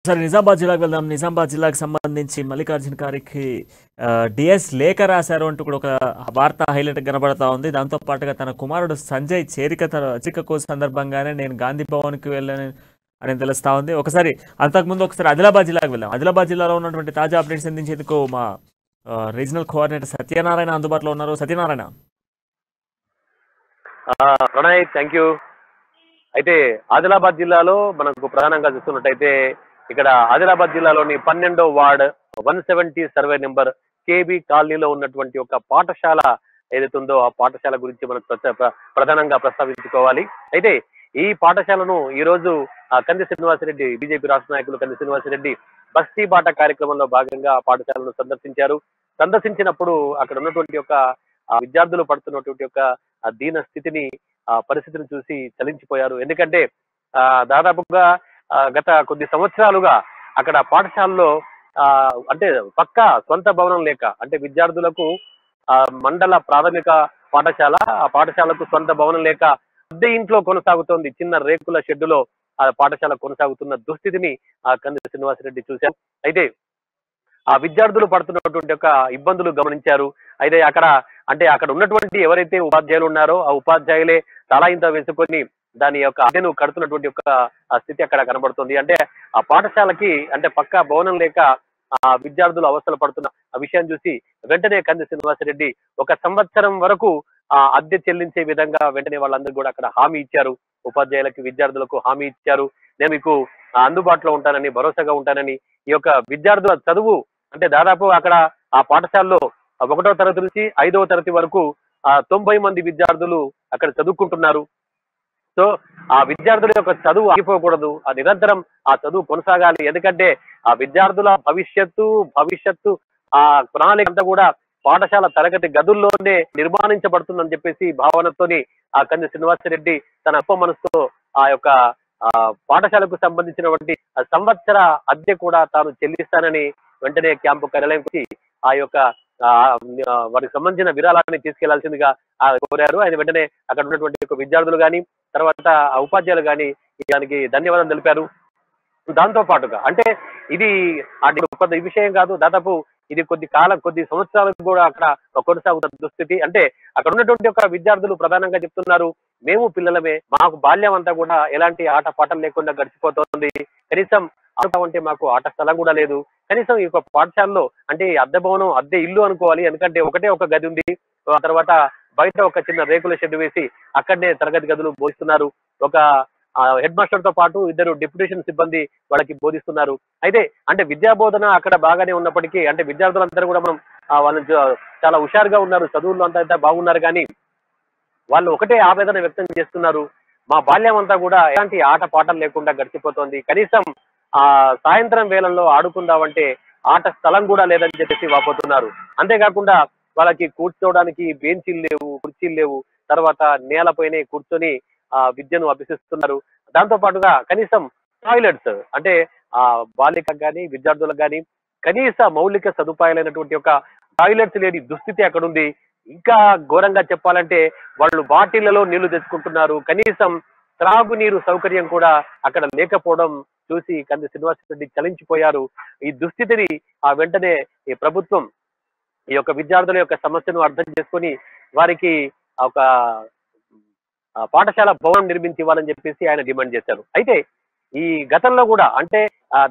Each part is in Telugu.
సరే నిజామాబాద్ జిల్లాకు వెళ్దాం. నిజామాబాద్ జిల్లాకు సంబంధించి మల్లికార్జున గారికి డిఎస్ లేఖ రాశారు అంటూ కూడా ఒక వార్త హైలైట్ కనబడతా ఉంది. దాంతో పాటుగా తన కుమారుడు సంజయ్ చేరిక సందర్భంగానే నేను గాంధీ భవన్కి వెళ్ళాను అని తెలుస్తా ఉంది. అంతకుముందు ఒకసారి ఆదిలాబాద్ జిల్లాకు వెళ్దాం. ఆదిలాబాద్ జిల్లాలో ఉన్నటువంటి తాజా అప్డేట్స్ అందించేందుకు మా రీజనల్ కోఆర్డినేటర్ సత్యనారాయణ అందుబాటులో ఉన్నారు. సత్యనారాయణ. Pranay, thank you. అయితే ఆదిలాబాద్ జిల్లాలో మనకు ప్రధానంగా చూస్తున్నట్టయితే ఇక్కడ ఆదిలాబాద్ జిల్లాలోని 12వ వార్డ్ 170 సర్వే నెంబర్ కేబీ కాలనీలో ఉన్నటువంటి ఒక పాఠశాల ఏదైతే ఉందో ఆ పాఠశాల గురించి మనకు ప్రధానంగా ప్రస్తావించుకోవాలి. అయితే ఈ పాఠశాలను ఈ రోజు కంది శ్రీనివాసరెడ్డి, బీజేపీ రాష్ట్ర నాయకులు కంది శ్రీనివాసరెడ్డి బస్తీ బాట కార్యక్రమంలో భాగంగా ఆ పాఠశాలను సందర్శించారు. సందర్శించినప్పుడు అక్కడ ఉన్నటువంటి ఒక విద్యార్థులు పడుతున్నటువంటి ఒక దీన స్థితిని పరిస్థితిని చూసి చలించిపోయారు. ఎందుకంటే దాదాపుగా గత కొద్ది సంవత్సరాలుగా అక్కడ పాఠశాలలో అంటే పక్కా సొంత భవనం లేక, అంటే విద్యార్థులకు మండల ప్రాథమిక పాఠశాల, ఆ పాఠశాలకు సొంత భవనం లేక అద్దె ఇంట్లో కొనసాగుతోంది. చిన్న రేకుల షెడ్డులో ఆ పాఠశాల కొనసాగుతున్న దుస్థితిని కంది శ్రీనివాసరెడ్డి చూశారు. అయితే ఆ విద్యార్థులు పడుతున్నటువంటి ఒక ఇబ్బందులు గమనించారు. అయితే అక్కడ ఉన్నటువంటి ఎవరైతే ఉపాధ్యాయులు ఉన్నారో ఆ ఉపాధ్యాయులే తలా ఇంత వేసుకొని దాని యొక్క అద్దెను కడుతున్నటువంటి ఒక స్థితి అక్కడ కనబడుతుంది. అంటే ఆ పాఠశాలకి అంటే పక్కా భవనం లేక ఆ విద్యార్థులు అవస్థలు పడుతున్న ఆ విషయాన్ని చూసి వెంటనే కంది శ్రీనివాసరెడ్డి 1 సంవత్సరం వరకు అద్దె చెల్లించే విధంగా వెంటనే వాళ్ళందరూ కూడా అక్కడ హామీ ఇచ్చారు. ఉపాధ్యాయులకి, విద్యార్థులకు హామీ ఇచ్చారు. నేను మీకు అందుబాటులో ఉంటానని, భరోసాగా ఉంటానని. ఈ యొక్క విద్యార్థుల చదువు అంటే దాదాపు అక్కడ ఆ పాఠశాలలో 1వ తరగతి నుంచి 5వ తరగతి వరకు 90 మంది విద్యార్థులు అక్కడ చదువుకుంటున్నారు. సో ఆ విద్యార్థుల యొక్క చదువు ఆగిపోకూడదు, ఆ నిరంతరం ఆ చదువు కొనసాగాలి. ఎందుకంటే ఆ విద్యార్థుల భవిష్యత్తు ఆ ప్రణాళిక అంతా కూడా పాఠశాల తరగతి గదుల్లోనే నిర్మాణించబడుతుందని చెప్పేసి భావనతోని ఆ కంది శ్రీనివాసరెడ్డి తన అప్ప మనసుతో ఆ యొక్క పాఠశాలకు సంబంధించినటువంటి సంవత్సర అద్దె కూడా తాను చెల్లిస్తానని వెంటనే క్యాంపు కార్యాలయంకి ఆ యొక్క వారికి సంబంధించిన విరాళాన్ని తీసుకెళ్లాల్సిందిగా కోరారు. ఆయన వెంటనే అక్కడ ఉన్నటువంటి విద్యార్థులు కానీ, తర్వాత ఆ ఉపాధ్యాయులు కానీ దానికి ధన్యవాదాలు తెలిపారు. దాంతో పాటుగా అంటే ఇది కొద్ది విషయం కాదు, దాదాపు ఇది కొద్ది సంవత్సరాలకు కూడా అక్కడ కొనసాగుతున్న దుస్థితి. అంటే అక్కడ ఉన్నటువంటి ఒక విద్యార్థులు ప్రధానంగా చెప్తున్నారు, మేము పిల్లలమే, మాకు బాల్యం అంతా కూడా ఎలాంటి ఆట పాటలు లేకుండా గడిచిపోతుంది. కనీసం ఆట అంటే మాకు ఆట స్థలం కూడా లేదు. కనీసం ఈ యొక్క పాఠశాలలో అంటే అద్దె భవనం, అద్దె ఇల్లు అనుకోవాలి. ఎందుకంటే ఒకటే ఒక గది ఉంది. ఆ తర్వాత బయట ఒక చిన్న రేకుల షెడ్ వేసి అక్కడనే తరగతి గదులు బోధిస్తున్నారు. ఒక హెడ్ మాస్టర్ తో పాటు 2 డిప్యూటేషన్ సిబ్బంది వాళ్ళకి బోధిస్తున్నారు. అయితే అంటే విద్యా బోధన అక్కడ బాగానే ఉన్నప్పటికీ అంటే విద్యార్థులందరూ కూడా మనం వాళ్ళు చాలా హుషారుగా ఉన్నారు, చదువుల్లో అంతా బాగున్నారు. కానీ వాళ్ళు ఒకటే ఆవేదన వ్యక్తం చేస్తున్నారు, మా బాల్యం అంతా కూడా ఎలాంటి ఆట పాటలు లేకుండా గడిచిపోతుంది. కనీసం సాయంత్రం వేళల్లో ఆడుకుందామంటే ఆట స్థలం కూడా లేదని చెప్పేసి వాపోతున్నారు. అంతేకాకుండా వాళ్ళకి కూర్చోవడానికి బెంచీలు లేవు, కుర్చీలు లేవు. తర్వాత నేలపైనే కూర్చొని విద్యను అభ్యసిస్తున్నారు. దాంతో పాటుగా కనీసం టాయిలెట్స్ అంటే బాలికలకు కానీ విద్యార్థులకు కానీ కనీస మౌలిక సదుపాయాలైనటువంటి ఒక టాయిలెట్స్ లేని దుస్థితి అక్కడ ఉంది. ఇంకా ఘోరంగా చెప్పాలంటే వాళ్ళు బాటిళ్లలో నీళ్లు తెచ్చుకుంటున్నారు. కనీసం త్రాగునీరు సౌకర్యం కూడా అక్కడ లేకపోవడం చూసి కంది శ్రీనివాసరెడ్డి చలించిపోయారు. ఈ దుస్థితిని వెంటనే ఈ ప్రభుత్వం ఈ యొక్క విద్యార్థుల యొక్క సమస్యను అర్థం చేసుకొని వారికి ఒక పాఠశాల భవనం నిర్మించి ఇవ్వాలని చెప్పేసి ఆయన డిమాండ్ చేశారు. అయితే ఈ గతంలో కూడా అంటే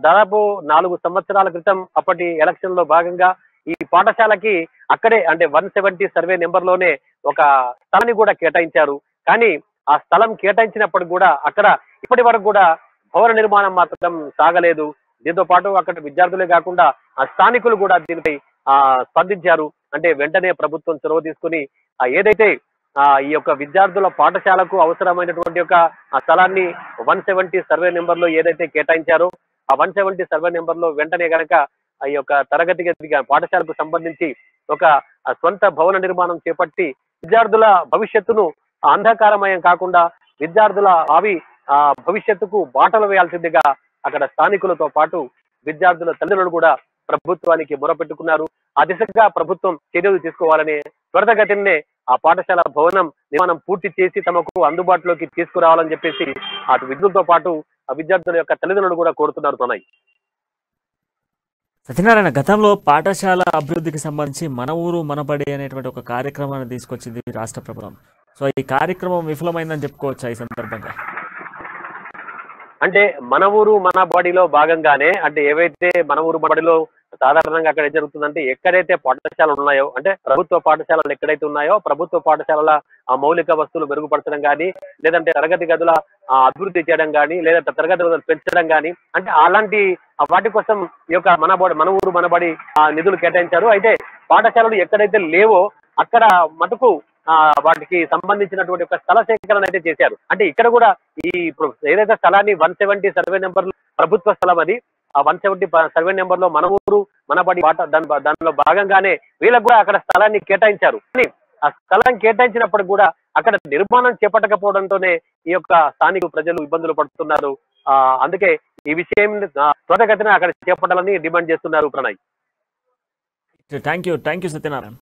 దాదాపు 4 సంవత్సరాల క్రితం అప్పటి ఎలక్షన్ లో భాగంగా ఈ పాఠశాలకి అక్కడే అంటే 170 సర్వే నెంబర్ లోనే ఒక స్థలాన్ని కూడా కేటాయించారు. కానీ ఆ స్థలం కేటాయించినప్పటికి కూడా అక్కడ ఇప్పటి వరకు కూడా భవన నిర్మాణం మాత్రం సాగలేదు. దీంతో పాటు అక్కడ విద్యార్థులే కాకుండా స్థానికులు కూడా దీనిపై స్పందించారు. అంటే వెంటనే ప్రభుత్వం చొరవ తీసుకుని ఏదైతే ఈ యొక్క విద్యార్థుల పాఠశాలకు అవసరమైనటువంటి ఒక స్థలాన్ని 170 సర్వే నెంబర్ లో ఏదైతే కేటాయించారో ఆ 170 సర్వే నెంబర్ లో వెంటనే గనక ఈ యొక్క తరగతి గది పాఠశాలకు సంబంధించి ఒక సొంత భవన నిర్మాణం చేపట్టి విద్యార్థుల భవిష్యత్తును అంధకారమయం కాకుండా విద్యార్థుల భవిష్యత్తుకు బాటలు వేయాల్సిందిగా అక్కడ స్థానికులతో పాటు విద్యార్థుల తల్లిదండ్రులు కూడా ప్రభుత్వానికి మొరపెట్టుకున్నారు. ఆ దిశగా ప్రభుత్వం చర్యలు తీసుకోవాలని త్వరితగతినే ఆ పాఠశాల భవనం నిర్మాణం పూర్తి చేసి తమకు అందుబాటులోకి తీసుకురావాలని చెప్పేసి అటు విద్యులతో పాటు ఆ విద్యార్థుల యొక్క తల్లిదండ్రులు కూడా కోరుతున్నారు. సత్యనారాయణ, గతంలో పాఠశాల అభివృద్ధికి సంబంధించి మన ఊరు మనబడి అనేటువంటి ఒక కార్యక్రమాన్ని తీసుకొచ్చింది రాష్ట్ర ప్రభుత్వం. సో ఈ కార్యక్రమం విఫలమైందని చెప్పుకోవచ్చా ఈ సందర్భంగా? అంటే మన ఊరు మన బడిలో భాగంగానే అంటే ఏవైతే మన ఊరు మన బడిలో సాధారణంగా అక్కడ ఏం జరుగుతుందంటే ఎక్కడైతే పాఠశాలలు ఉన్నాయో అంటే ప్రభుత్వ పాఠశాలలు ఎక్కడైతే ఉన్నాయో ప్రభుత్వ పాఠశాలల ఆ మౌలిక వస్తువులు మెరుగుపరచడం కానీ లేదంటే తరగతి గదుల అభివృద్ధి చేయడం కానీ లేదంటే తరగతి గదులు పెంచడం కానీ అంటే అలాంటి వాటి కోసం ఈ యొక్క మన ఊరు మనబడి నిధులు కేటాయించారు. అయితే పాఠశాలలు ఎక్కడైతే లేవో అక్కడ మటుకు వాటికి సంబంధించినటువంటి ఒక స్థల సేకరణ అయితే చేశారు. అంటే ఇక్కడ కూడా ఈ ఇప్పుడు ఏదైతే స్థలాన్ని 170 సర్వే నెంబర్ ప్రభుత్వ స్థలం అది ఆ 170 సర్వే నెంబర్ లో మన ఊరు మన బడి దానిలో భాగంగానే వీళ్ళకు కూడా అక్కడ స్థలాన్ని కేటాయించారు. కానీ ఆ స్థలం కేటాయించినప్పుడు కూడా అక్కడ నిర్మాణం చేపట్టకపోవడంతోనే ఈ యొక్క స్థానిక ప్రజలు ఇబ్బందులు పడుతున్నారు. అందుకే ఈ విషయం త్వరగతిన అక్కడ చేపట్టాలని డిమాండ్ చేస్తున్నారు ప్రణయ్. Thank you Satyanarayana.